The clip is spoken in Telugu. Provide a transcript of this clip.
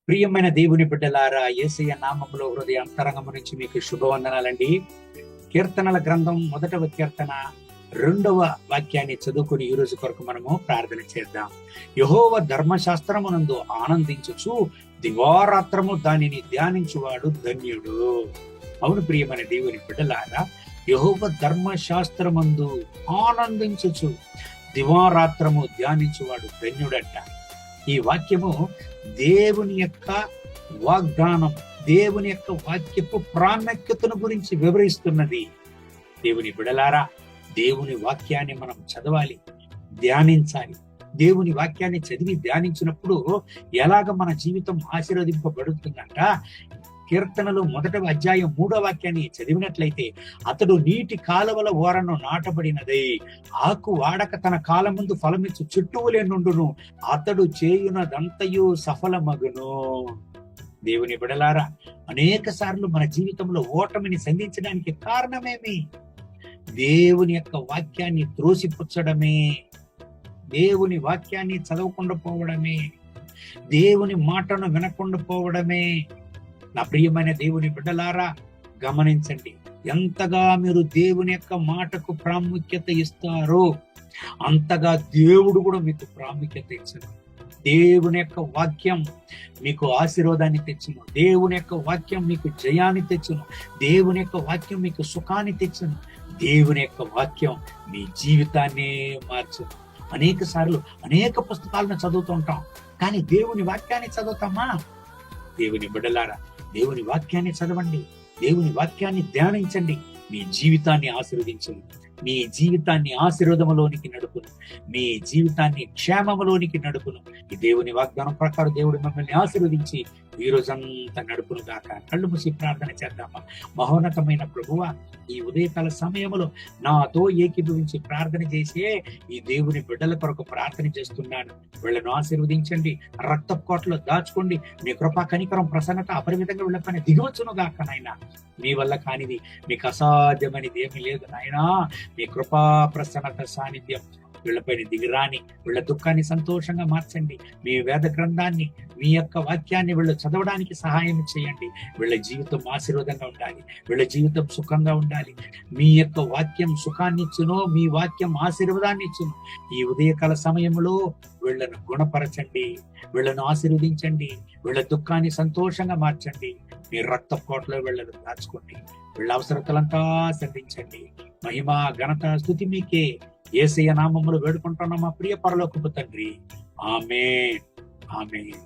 ప్రియమైన దేవుని బిడ్డలారా, యేసయ్య నామములో హృదయ అంతరంగము నుంచి మీకు శుభవందనాలండి. కీర్తనల గ్రంథం 1వ కీర్తన 2వ వాక్యాన్ని చదువుకుని ఈ రోజు కొరకు మనము ప్రార్థన చేద్దాం. యెహోవా ధర్మశాస్త్రమునందు ఆనందించుచు దివారాత్రము దానిని ధ్యానించువాడు ధన్యుడు. అవును ప్రియమైన దేవుని బిడ్డలారా, యెహోవా ధర్మశాస్త్రమందు ఆనందించుచు దివారాత్రము ధ్యానించువాడు ధన్యుడంట. ఈ వాక్యము దేవుని యొక్క వాగ్దానం, దేవుని యొక్క వాక్యపు ప్రాముఖ్యతను గురించి వివరిస్తున్నది. దేవుని బిడలారా, దేవుని వాక్యాన్ని మనం చదవాలి, ధ్యానించాలి. దేవుని వాక్యాన్ని చదివి ధ్యానించినప్పుడు ఎలాగ మన జీవితం ఆశీర్వదింపబడుతుందంట. కీర్తనలు 1వ అధ్యాయం 3వ వాక్యాన్ని చదివినట్లయితే, అతడు నీటి కాలువల ఓరను నాటబడినదై ఆకు వాడక తన కాలం ముందు ఫలమిచ్చు చుట్టూలే నుండును, అతడు చేయునదంతయు సఫలమగును. దేవుని బిడలారా, అనేక సార్లు మన జీవితంలో ఓటమిని సంధించడానికి కారణమేమి? దేవుని యొక్క వాక్యాన్ని త్రోసిపుచ్చడమే, దేవుని వాక్యాన్ని చదవకుండా పోవడమే, దేవుని మాటను వినకుండా పోవడమే. నా ప్రియమైన దేవుని బిడ్డలారా, గమనించండి, ఎంతగా మీరు దేవుని యొక్క మాటకు ప్రాముఖ్యత ఇస్తారో అంతగా దేవుడు కూడా మీకు ప్రాముఖ్యత ఇచ్చను. దేవుని యొక్క వాక్యం మీకు ఆశీర్వాదాన్ని తెచ్చును. దేవుని యొక్క వాక్యం మీకు జయాన్ని తెచ్చును. దేవుని యొక్క వాక్యం మీకు సుఖాన్ని తెచ్చును. దేవుని యొక్క వాక్యం మీ జీవితాన్ని మార్చును. అనేక సార్లు అనేక పుస్తకాలను చదువుతుంటాం, కానీ దేవుని వాక్యాన్ని చదువుతామా? దేవుని బిడ్డలారా, దేవుని వాక్యాన్ని చదవండి, దేవుని వాక్యాన్ని ధ్యానించండి. మీ జీవితాన్ని ఆశీర్వదించండి, మీ జీవితాన్ని ఆశీర్వాదములోనికి నడుపును, మీ జీవితాన్ని క్షేమములోనికి నడుపును. ఈ దేవుని వాగ్దానం ప్రకారం దేవుడు మిమ్మల్ని ఆశీర్వదించి ఈ రోజంతా నడుపును గాక. కళ్ళు మూసి ప్రార్థన చేద్దామా. మహోన్నతమైన ప్రభువా, ఈ ఉదయకాల సమయంలో నాతో ఏకీభవించి ప్రార్థన చేసే ఈ దేవుని బిడ్డల కొరకు ప్రార్థన చేస్తున్నాను. వీళ్ళను ఆశీర్వదించండి, రక్తపు కోటలో దాచుకోండి. మీ కృపా కనికరం ప్రసన్నత అపరిమితంగా వీళ్ళ పైన దిగవచ్చును గాక. నాయన, మీ వల్ల కానిది మీకు అసాధ్యమైనది ఏమీ లేదు నాయనా. మీ కృపా ప్రసన్నత సాన్నిధ్యం వీళ్ళపైన దిగిరాని, వీళ్ళ దుఃఖాన్ని సంతోషంగా మార్చండి. మీ వేద గ్రంథాన్ని, మీ యొక్క వాక్యాన్ని వీళ్ళు చదవడానికి సహాయం చేయండి. వీళ్ళ జీవితం ఆశీర్వాదంగా ఉండాలి, వీళ్ళ జీవితం సుఖంగా ఉండాలి. మీ యొక్క వాక్యం సుఖాన్ని ఇచ్చును, మీ వాక్యం ఆశీర్వాదాన్ని ఇచ్చును. ఈ ఉదయకాల సమయంలో వీళ్ళను గుణపరచండి, వీళ్ళను ఆశీర్వదించండి, వీళ్ళ దుఃఖాన్ని సంతోషంగా మార్చండి. మీ రక్త కోటలో వీళ్ళను దాచుకోండి, వీళ్ళ అవసరతలంతా సంధించండి. మహిమ ఘనత స్తుతి మీకే. యేసయ్య నామములో వేడుకుంటున్నాం మా ప్రియ పరలోకపు తండ్రి. ఆమేన్, ఆమేన్.